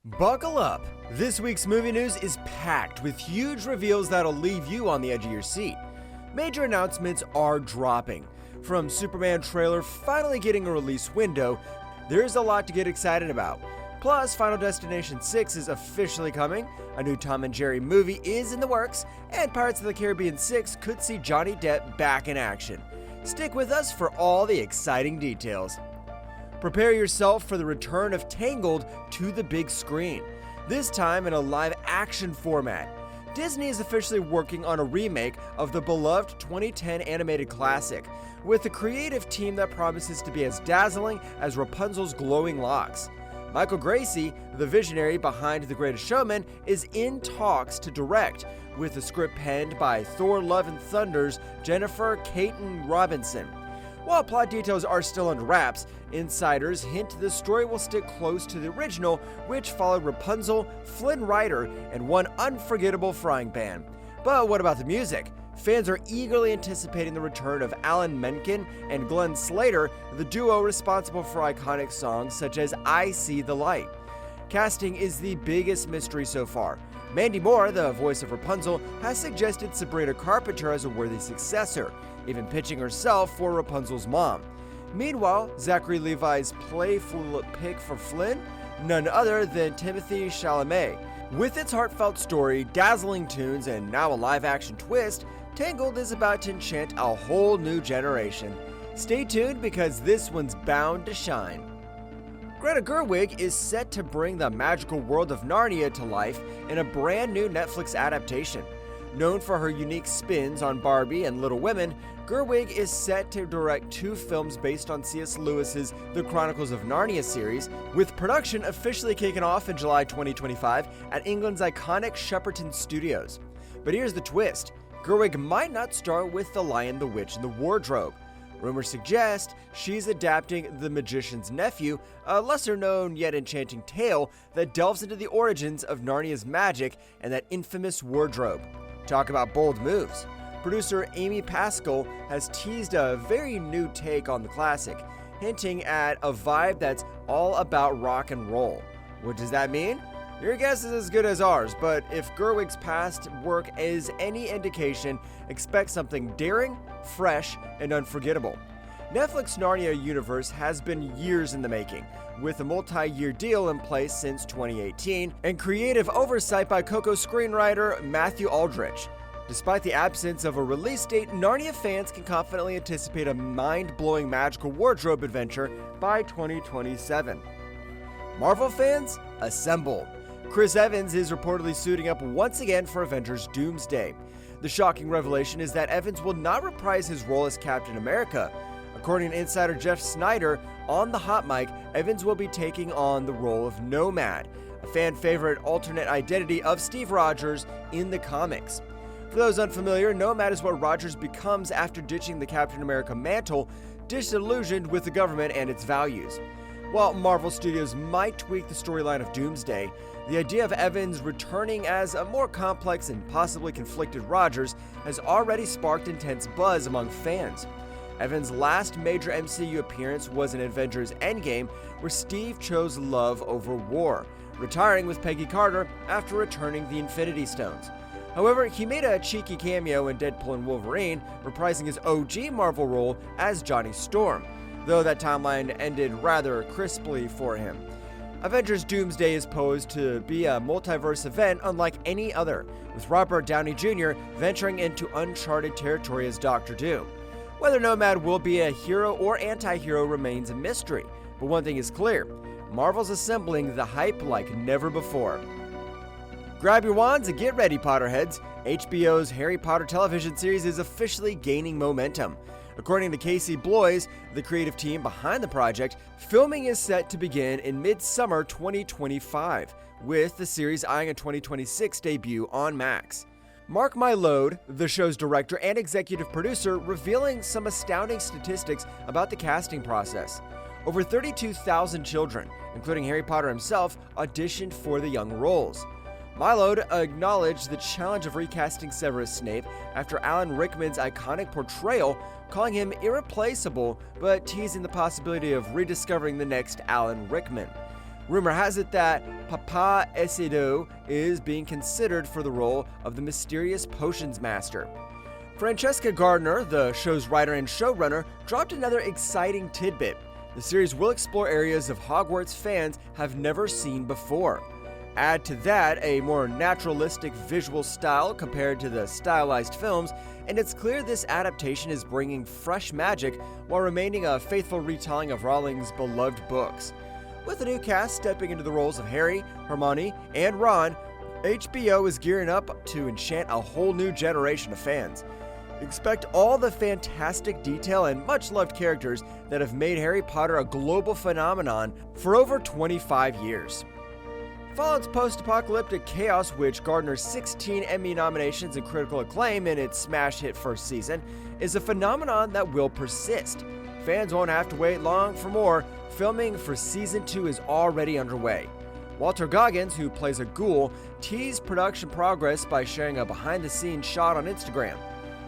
Buckle up! This week's movie news is packed with huge reveals that'll leave you on the edge of your seat. Major announcements are dropping. From Superman trailer finally getting a release window, there's a lot to get excited about. Plus, Final Destination 6 is officially coming, a new Tom and Jerry movie is in the works, and Pirates of the Caribbean 6 could see Johnny Depp back in action. Stick with us for all the exciting details. Prepare yourself for the return of Tangled to the big screen, this time in a live-action format. Disney is officially working on a remake of the beloved 2010 animated classic, with a creative team that promises to be as dazzling as Rapunzel's glowing locks. Michael Gracie, the visionary behind The Greatest Showman, is in talks to direct, with the script penned by Thor: Love and Thunder's Jennifer Caton Robinson. While plot details are still under wraps, insiders hint the story will stick close to the original, which followed Rapunzel, Flynn Rider, and one unforgettable frying pan. But what about the music? Fans are eagerly anticipating the return of Alan Menken and Glenn Slater, the duo responsible for iconic songs such as I See the Light. Casting is the biggest mystery so far. Mandy Moore, the voice of Rapunzel, has suggested Sabrina Carpenter as a worthy successor, even pitching herself for Rapunzel's mom. Meanwhile, Zachary Levi's playful pick for Flynn? None other than Timothée Chalamet. With its heartfelt story, dazzling tunes, and now a live-action twist, Tangled is about to enchant a whole new generation. Stay tuned because this one's bound to shine. Greta Gerwig is set to bring the magical world of Narnia to life in a brand new Netflix adaptation. Known for her unique spins on Barbie and Little Women, Gerwig is set to direct 2 films based on C.S. Lewis's The Chronicles of Narnia series, with production officially kicking off in July 2025 at England's iconic Shepperton Studios. But here's the twist: Gerwig might not star with The Lion, the Witch, and the Wardrobe. Rumors suggest she's adapting The Magician's Nephew, a lesser-known yet enchanting tale that delves into the origins of Narnia's magic and that infamous wardrobe. Talk about bold moves. Producer Amy Pascal has teased a very new take on the classic, hinting at a vibe that's all about rock and roll. What does that mean? Your guess is as good as ours, but if Gerwig's past work is any indication, expect something daring, fresh, and unforgettable. Netflix Narnia universe has been years in the making, with a multi-year deal in place since 2018, and creative oversight by Coco screenwriter Matthew Aldrich. Despite the absence of a release date, Narnia fans can confidently anticipate a mind-blowing magical wardrobe adventure by 2027. Marvel fans, assemble! Chris Evans is reportedly suiting up once again for Avengers Doomsday. The shocking revelation is that Evans will not reprise his role as Captain America. According to insider Jeff Snyder, on the hot mic, Evans will be taking on the role of Nomad, a fan-favorite alternate identity of Steve Rogers in the comics. For those unfamiliar, Nomad is what Rogers becomes after ditching the Captain America mantle, disillusioned with the government and its values. While Marvel Studios might tweak the storyline of Doomsday, the idea of Evans returning as a more complex and possibly conflicted Rogers has already sparked intense buzz among fans. Evans' last major MCU appearance was in Avengers Endgame, where Steve chose love over war, retiring with Peggy Carter after returning the Infinity Stones. However, he made a cheeky cameo in Deadpool and Wolverine, reprising his OG Marvel role as Johnny Storm, though that timeline ended rather crisply for him. Avengers Doomsday is posed to be a multiverse event unlike any other, with Robert Downey Jr. venturing into uncharted territory as Doctor Doom. Whether Nomad will be a hero or anti-hero remains a mystery, but one thing is clear: Marvel's assembling the hype like never before. Grab your wands and get ready, Potterheads. HBO's Harry Potter television series is officially gaining momentum. According to Casey Bloys, the creative team behind the project, filming is set to begin in mid-summer 2025, with the series eyeing a 2026 debut on Max. Mark Mylode, the show's director and executive producer, revealing some astounding statistics about the casting process. Over 32,000 children, including Harry Potter himself, auditioned for the young roles. Mylode acknowledged the challenge of recasting Severus Snape after Alan Rickman's iconic portrayal, calling him irreplaceable, but teasing the possibility of rediscovering the next Alan Rickman. Rumor has it that Papa Esido is being considered for the role of the mysterious potions master. Francesca Gardner, the show's writer and showrunner, dropped another exciting tidbit. The series will explore areas of Hogwarts fans have never seen before. Add to that a more naturalistic visual style compared to the stylized films, and it's clear this adaptation is bringing fresh magic while remaining a faithful retelling of Rowling's beloved books. With a new cast stepping into the roles of Harry, Hermione, and Ron, HBO is gearing up to enchant a whole new generation of fans. Expect all the fantastic detail and much-loved characters that have made Harry Potter a global phenomenon for over 25 years. Fallout's post-apocalyptic chaos, which garnered 16 Emmy nominations and critical acclaim in its smash hit first season, is a phenomenon that will persist. Fans won't have to wait long for more. Filming for Season 2 is already underway. Walter Goggins, who plays a ghoul, teased production progress by sharing a behind-the-scenes shot on Instagram.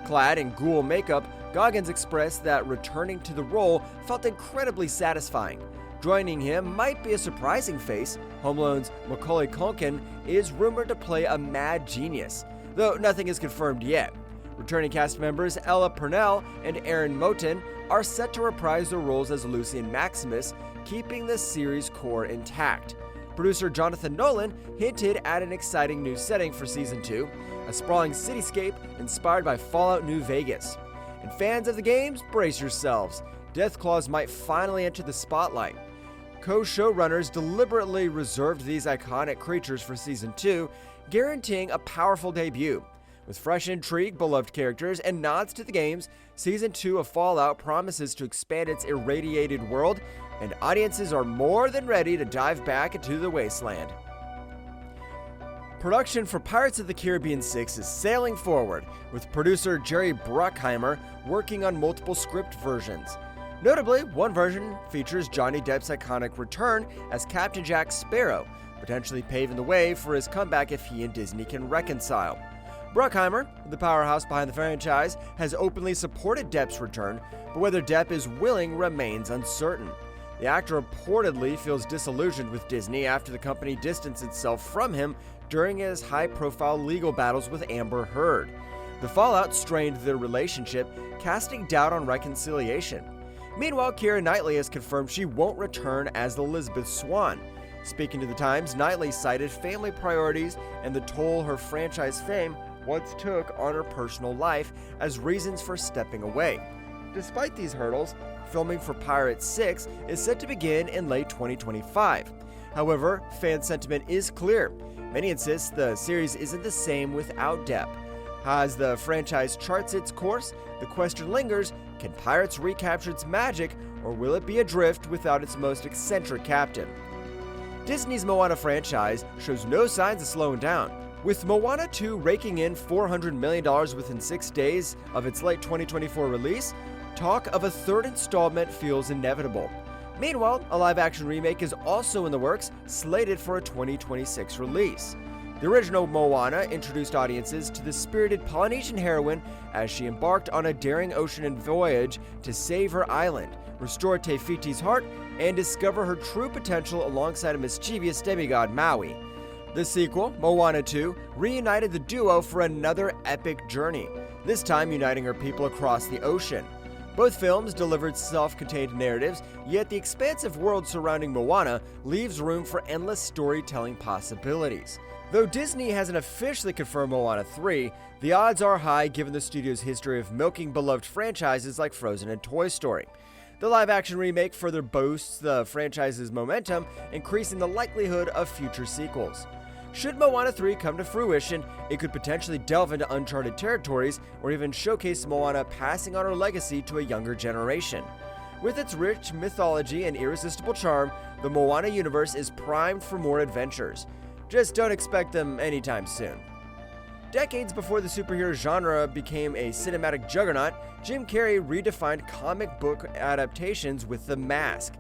Clad in ghoul makeup, Goggins expressed that returning to the role felt incredibly satisfying. Joining him might be a surprising face. Home Alone's Macaulay Culkin is rumored to play a mad genius, though nothing is confirmed yet. Returning cast members Ella Purnell and Aaron Moten are set to reprise their roles as Lucy and Maximus, keeping the series' core intact. Producer Jonathan Nolan hinted at an exciting new setting for Season 2, a sprawling cityscape inspired by Fallout New Vegas. And fans of the games, brace yourselves. Deathclaws might finally enter the spotlight. Co-showrunners deliberately reserved these iconic creatures for Season 2, guaranteeing a powerful debut. With fresh intrigue, beloved characters, and nods to the games, Season 2 of Fallout promises to expand its irradiated world, and audiences are more than ready to dive back into the wasteland. Production for Pirates of the Caribbean 6 is sailing forward, with producer Jerry Bruckheimer working on multiple script versions. Notably, one version features Johnny Depp's iconic return as Captain Jack Sparrow, potentially paving the way for his comeback if he and Disney can reconcile. Bruckheimer, the powerhouse behind the franchise, has openly supported Depp's return, but whether Depp is willing remains uncertain. The actor reportedly feels disillusioned with Disney after the company distanced itself from him during his high-profile legal battles with Amber Heard. The fallout strained their relationship, casting doubt on reconciliation. Meanwhile, Keira Knightley has confirmed she won't return as Elizabeth Swann. Speaking to The Times, Knightley cited family priorities and the toll her franchise fame once took on her personal life as reasons for stepping away. Despite these hurdles, filming for Pirates 6 is set to begin in late 2025. However, fan sentiment is clear. Many insist the series isn't the same without Depp. As the franchise charts its course, the question lingers, can Pirates recapture its magic, or will it be adrift without its most eccentric captain? Disney's Moana franchise shows no signs of slowing down. With Moana 2 raking in $400 million within 6 days of its late 2024 release, talk of a third installment feels inevitable. Meanwhile, a live-action remake is also in the works, slated for a 2026 release. The original Moana introduced audiences to the spirited Polynesian heroine as she embarked on a daring ocean voyage to save her island, restore Te Fiti's heart, and discover her true potential alongside a mischievous demigod Maui. The sequel, Moana 2, reunited the duo for another epic journey, this time uniting her people across the ocean. Both films delivered self-contained narratives, yet the expansive world surrounding Moana leaves room for endless storytelling possibilities. Though Disney hasn't officially confirmed Moana 3, the odds are high given the studio's history of milking beloved franchises like Frozen and Toy Story. The live-action remake further boosts the franchise's momentum, increasing the likelihood of future sequels. Should Moana 3 come to fruition, it could potentially delve into uncharted territories or even showcase Moana passing on her legacy to a younger generation. With its rich mythology and irresistible charm, the Moana universe is primed for more adventures. Just don't expect them anytime soon. Decades before the superhero genre became a cinematic juggernaut, Jim Carrey redefined comic book adaptations with The Mask.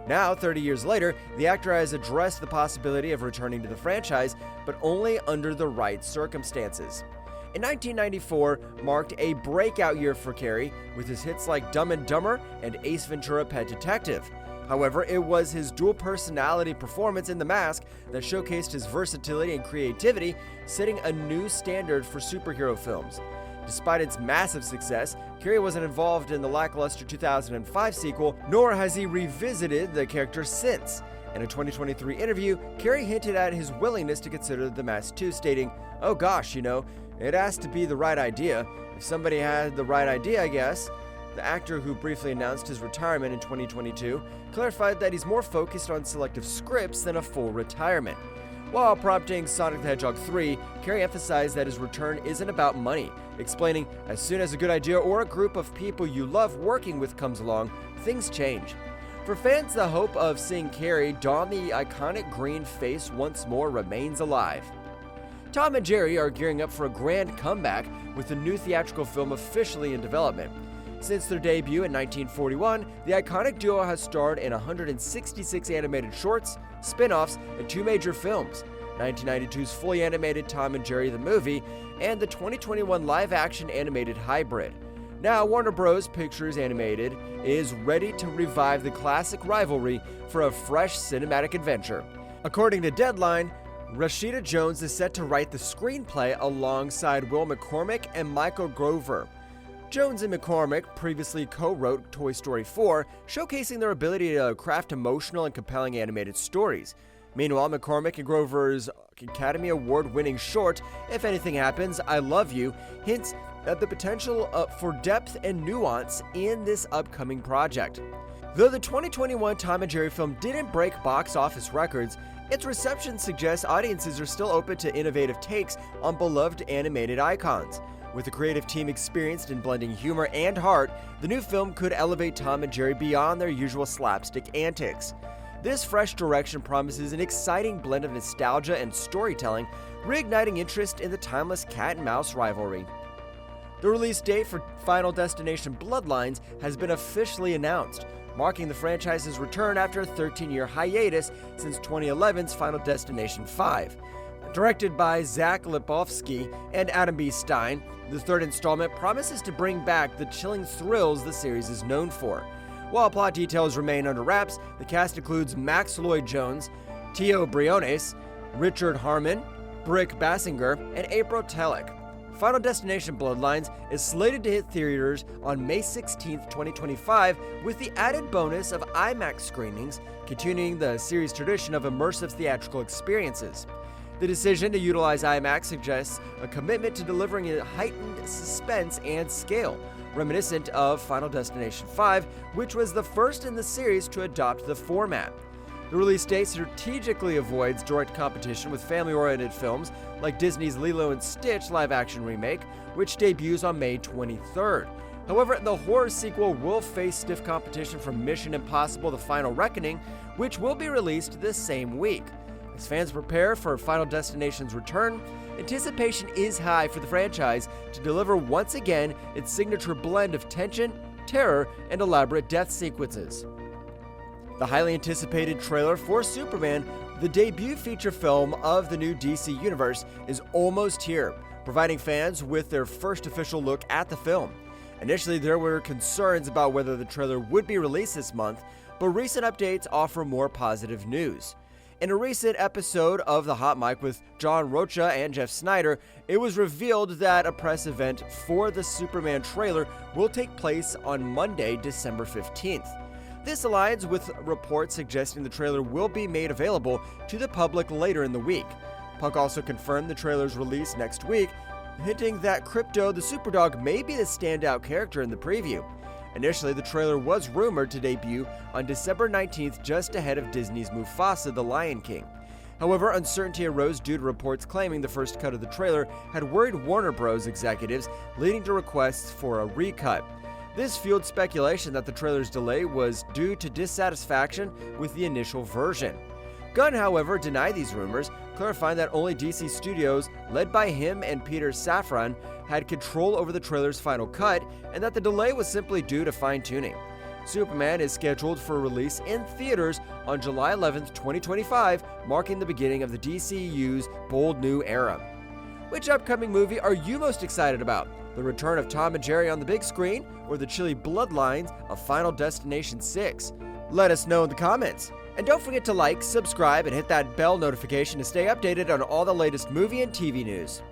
Now, 30 years later, the actor has addressed the possibility of returning to the franchise, but only under the right circumstances. In 1994 marked a breakout year for Carrey, with his hits like Dumb and Dumber and Ace Ventura: Pet Detective. However, it was his dual personality performance in The Mask that showcased his versatility and creativity, setting a new standard for superhero films. Despite its massive success, Carrey wasn't involved in the lackluster 2005 sequel, nor has he revisited the character since. In a 2023 interview, Carrey hinted at his willingness to consider The Mask 2, stating, "Oh gosh, it has to be the right idea. If somebody had the right idea, I guess." The actor, who briefly announced his retirement in 2022, clarified that he's more focused on selective scripts than a full retirement. While prompting Sonic the Hedgehog 3, Carrey emphasized that his return isn't about money, explaining, "As soon as a good idea or a group of people you love working with comes along, things change." For fans, the hope of seeing Carrey don the iconic green face once more remains alive. Tom and Jerry are gearing up for a grand comeback with a new theatrical film officially in development. Since their debut in 1941, the iconic duo has starred in 166 animated shorts, spin-offs, and 2 major films, 1992's fully animated Tom and Jerry the Movie, and the 2021 live-action animated hybrid. Now, Warner Bros. Pictures Animated is ready to revive the classic rivalry for a fresh cinematic adventure. According to Deadline, Rashida Jones is set to write the screenplay alongside Will McCormick and Michael Grover. Jones and McCormick previously co-wrote Toy Story 4, showcasing their ability to craft emotional and compelling animated stories. Meanwhile, McCormick and Grover's Academy Award-winning short, If Anything Happens, I Love You, hints at the potential for depth and nuance in this upcoming project. Though the 2021 Tom and Jerry film didn't break box office records, its reception suggests audiences are still open to innovative takes on beloved animated icons. With a creative team experienced in blending humor and heart, the new film could elevate Tom and Jerry beyond their usual slapstick antics. This fresh direction promises an exciting blend of nostalgia and storytelling, reigniting interest in the timeless cat and mouse rivalry. The release date for Final Destination Bloodlines has been officially announced, marking the franchise's return after a 13-year hiatus since 2011's Final Destination 5. Directed by Zach Lipovsky and Adam B. Stein, the third installment promises to bring back the chilling thrills the series is known for. While plot details remain under wraps, the cast includes Max Lloyd-Jones, Tio Briones, Richard Harmon, Brick Basinger, and April Telek. Final Destination Bloodlines is slated to hit theaters on May 16, 2025, with the added bonus of IMAX screenings, continuing the series' tradition of immersive theatrical experiences. The decision to utilize IMAX suggests a commitment to delivering a heightened suspense and scale, reminiscent of Final Destination 5, which was the first in the series to adopt the format. The release date strategically avoids direct competition with family-oriented films like Disney's Lilo & Stitch live-action remake, which debuts on May 23rd. However, the horror sequel will face stiff competition from Mission Impossible: The Final Reckoning, which will be released this same week. As fans prepare for Final Destination's return, anticipation is high for the franchise to deliver once again its signature blend of tension, terror, and elaborate death sequences. The highly anticipated trailer for Superman, the debut feature film of the new DC Universe, is almost here, providing fans with their first official look at the film. Initially, there were concerns about whether the trailer would be released this month, but recent updates offer more positive news. In a recent episode of The Hot Mic with John Rocha and Jeff Snyder, it was revealed that a press event for the Superman trailer will take place on Monday, December 15th. This aligns with reports suggesting the trailer will be made available to the public later in the week. Puck also confirmed the trailer's release next week, hinting that Crypto the Superdog may be the standout character in the preview. Initially, the trailer was rumored to debut on December 19th, just ahead of Disney's Mufasa: The Lion King. However, uncertainty arose due to reports claiming the first cut of the trailer had worried Warner Bros. Executives, leading to requests for a recut. This fueled speculation that the trailer's delay was due to dissatisfaction with the initial version. Gunn, however, denied these rumors, clarifying that only DC Studios, led by him and Peter Safran, had control over the trailer's final cut, and that the delay was simply due to fine-tuning. Superman is scheduled for release in theaters on July 11, 2025, marking the beginning of the DCU's bold new era. Which upcoming movie are you most excited about? The return of Tom and Jerry on the big screen, or the chilly bloodlines of Final Destination 6? Let us know in the comments. And don't forget to like, subscribe, and hit that bell notification to stay updated on all the latest movie and TV news.